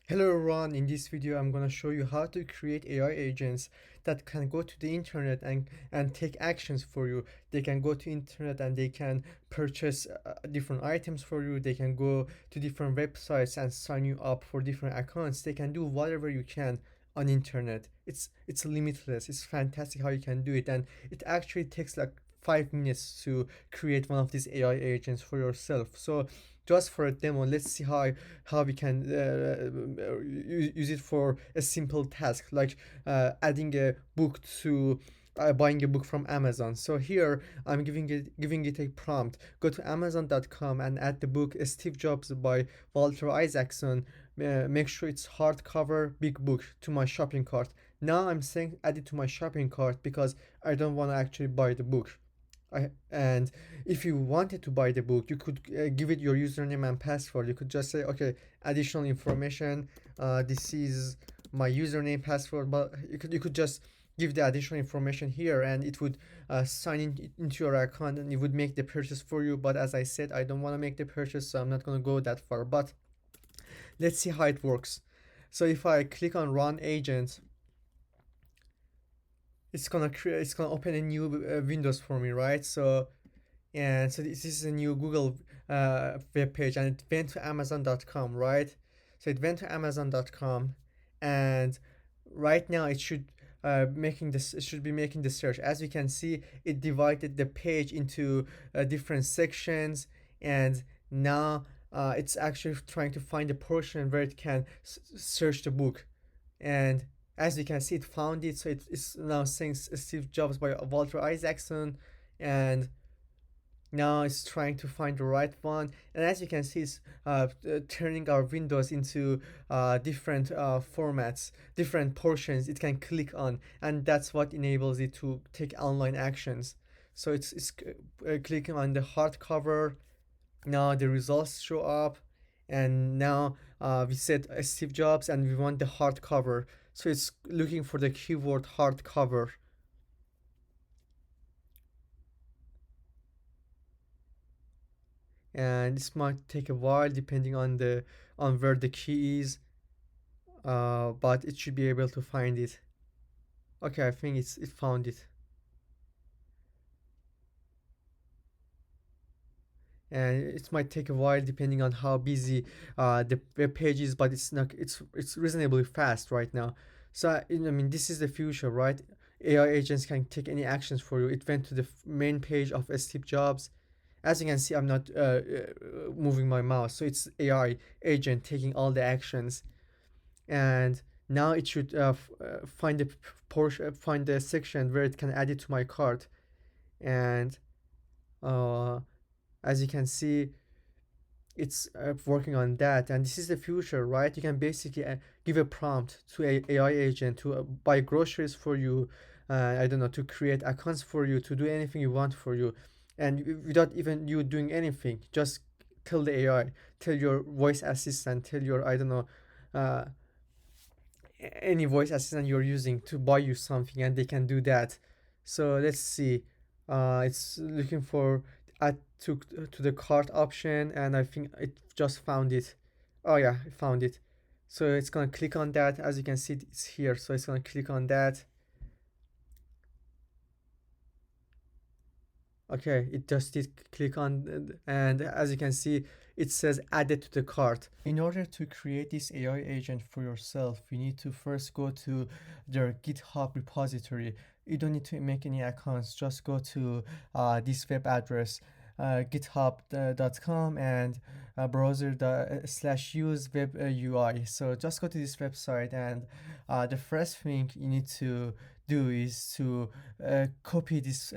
Hello everyone, in this video I'm going to show you how to create AI agents that can go to the internet and take actions for you. They can go to internet and they can purchase different items for you. They can go to different websites and sign you up for different accounts. They can do whatever you can on internet. It's limitless. It's fantastic how you can do it, and it actually takes like 5 minutes to create one of these AI agents for yourself. So just for a demo, let's see how we can use it for a simple task like adding a book to buying a book from Amazon. So here I'm giving it a prompt. Go to Amazon.com and add the book Steve Jobs by Walter Isaacson. Make sure it's hardcover, big book to my shopping cart. Now I'm saying add it to my shopping cart because I don't want to actually buy the book. And if you wanted to buy the book, you could give it your username and password. You could just say, okay, additional information. This is my username, password. But you could just give the additional information here, and it would sign into your account, and it would make the purchase for you. But as I said, I don't want to make the purchase, so I'm not going to go that far. But let's see how it works. So if I click on Run Agent, it's gonna open a new Windows for me, right? So this is a new Google web page, and it went to Amazon.com, right? So it went to Amazon.com, and right now it should be making the search. As you can see, it divided the page into different sections, and now it's actually trying to find a portion where it can search the book. And as you can see, it found it. So it's now saying Steve Jobs by Walter Isaacson, and now it's trying to find the right one. And as you can see, it's turning our windows into different formats, different portions it can click on, and that's what enables it to take online actions. So it's clicking on the hardcover. Now the results show up, and now we set Steve Jobs and we want the hardcover. So it's looking for the keyword hardcover. And this might take a while depending on the on where the key is, but it should be able to find it. Okay, I think it found it. And it might take a while depending on how busy the web page is, but it's reasonably fast right now. So I mean, this is the future, right? AI agents can take any actions for you. It went to the main page of Steve Jobs. As you can see, I'm not moving my mouse, so it's AI agent taking all the actions. And now it should find the portion, find the section where it can add it to my cart. And uh, as you can see, it's working on that. And this is the future, right? You can basically give a prompt to a AI agent to buy groceries for you, I don't know, to create accounts for you, to do anything you want for you, and without even you doing anything, just tell the AI, tell your voice assistant, tell your, I don't know, uh, any voice assistant you're using to buy you something, and they can do that. So let's see. It's looking for add to the cart option, and I think it just found it. Oh yeah, it found it. So it's gonna click on that. As you can see, it's here. So it's gonna click on that. Okay, it just did click on, and as you can see, it says added to the cart. In order to create this AI agent for yourself, you need to first go to their GitHub repository. You don't need to make any accounts, just go to this web address, github.com, and browser/use web UI. So just go to this website, and the first thing you need to do is to copy this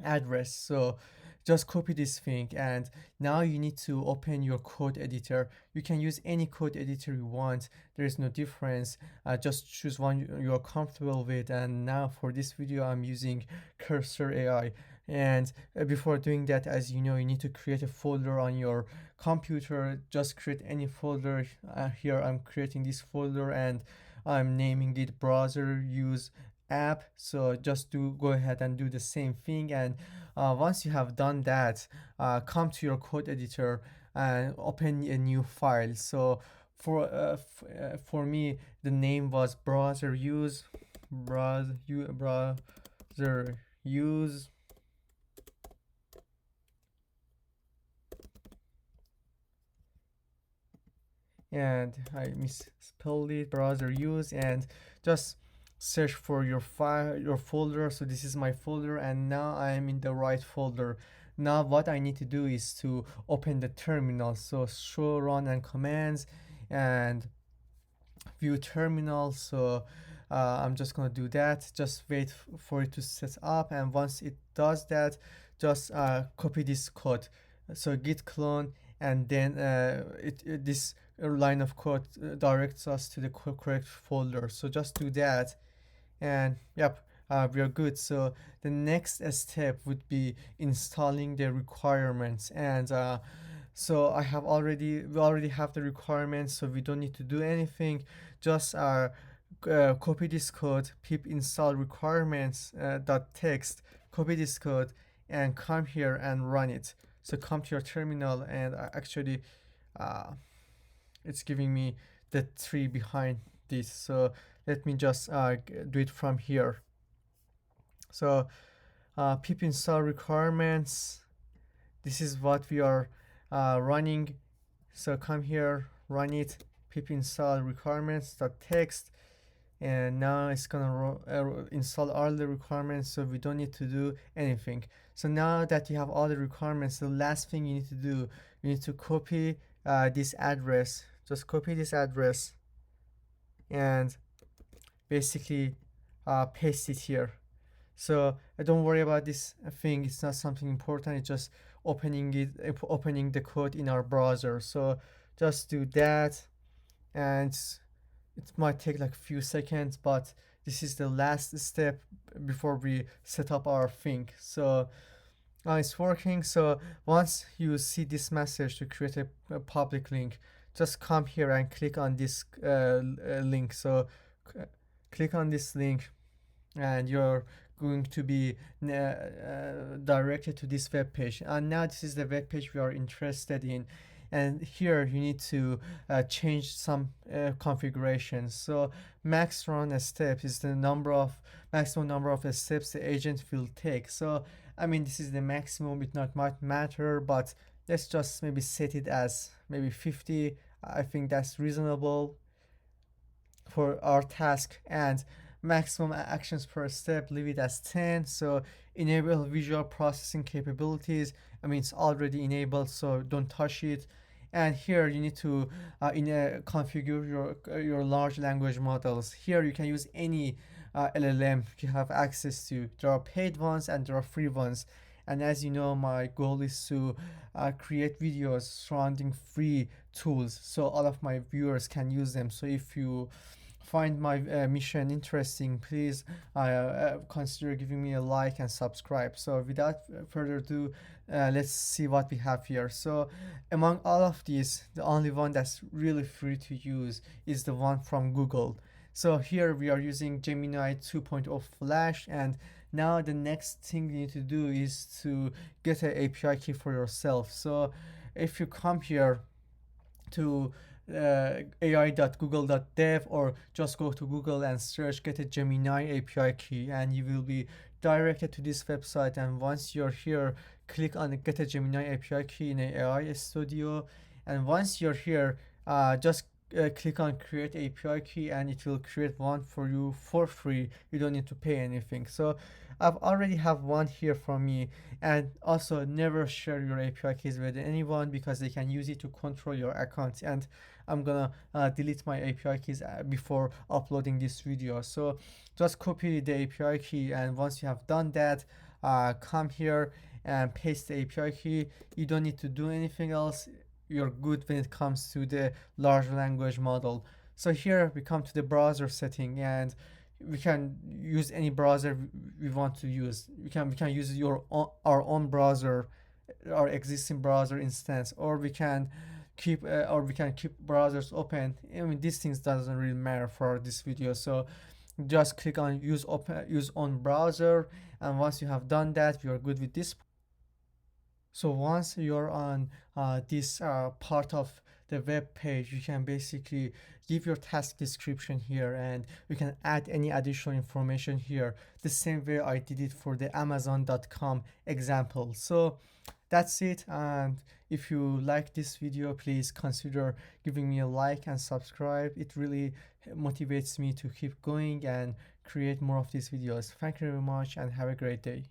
address. So just copy this thing, and now you need to open your code editor. You can use any code editor you want, there is no difference. Just choose one you're comfortable with, and now for this video I'm using Cursor AI. And before doing that, as you know, you need to create a folder on your computer. Just create any folder. Here I'm creating this folder, and I'm naming it browser use app. So just do go ahead and do the same thing. And once you have done that, come to your code editor, and open a new file. So for me, the name was browser use, and I misspelled it, browser use, and just search for your file, your folder. So this is my folder, and now I am in the right folder. Now what I need to do is to open the terminal. So show run and commands and view terminal. So I'm just gonna do that. Just wait for it to set up, and once it does that, just copy this code. So git clone, and then this line of code directs us to the correct folder. So just do that, and yep, we are good. So the next step would be installing the requirements, and so we already have the requirements, so we don't need to do anything. Just copy this code, pip install requirements dot text, copy this code, and come here and run it. So come to your terminal, and actually uh, it's giving me the tree behind this. So let me just do it from here. So pip install requirements, this is what we are running. So come here, run it, pip install requirements.txt, and now it's gonna install all the requirements, so we don't need to do anything. So now that you have all the requirements, the last thing you need to do, you need to copy this address. Just copy this address and basically paste it here. So don't worry about this thing, it's not something important, it's just opening the code in our browser. So just do that, and it might take like a few seconds, but this is the last step before we set up our thing. So it's working. So once you see this message to create a public link, just come here and click on this link. So click on this link, and you're going to be directed to this web page. And now this is the web page we are interested in, and here you need to change some configurations. So max run steps is the maximum number of steps the agent will take. So I mean, this is the maximum, it not might matter, but let's just maybe set it as maybe 50. I think that's reasonable for our task. And maximum actions per step, leave it as 10. So enable visual processing capabilities, I mean it's already enabled, so don't touch it. And here you need to configure your large language models. Here you can use any LLM you have access to. There are paid ones and there are free ones, and as you know, my goal is to create videos surrounding free tools so all of my viewers can use them. So if you find my mission interesting, please consider giving me a like and subscribe. So without further ado, let's see what we have here. So among all of these, the only one that's really free to use is the one from Google. So here we are using Gemini 2.0 Flash, and now the next thing you need to do is to get an API key for yourself. So if you come here to ai.google.dev, or just go to Google and search get a Gemini API key, and you will be directed to this website. And once you're here, click on get a Gemini API key in AI Studio, and once you're here, just click on create API key, and it will create one for you for free. You don't need to pay anything. So I've already have one here for me. And also never share your API keys with anyone, because they can use it to control your account, and I'm gonna delete my API keys before uploading this video. So just copy the API key, and once you have done that, come here and paste the API key. You don't need to do anything else. You're good when it comes to the large language model. So here we come to the browser setting, and we can use any browser we want to use. We can use our own browser, our existing browser instance, or we can keep browsers open. I mean, these things doesn't really matter for this video. So just click on use on browser, and once you have done that, you are good with this. So once you're on this part of the web page, you can basically give your task description here, and you can add any additional information here, the same way I did it for the Amazon.com example. So that's it. And if you like this video, please consider giving me a like and subscribe. It really motivates me to keep going and create more of these videos. Thank you very much and have a great day.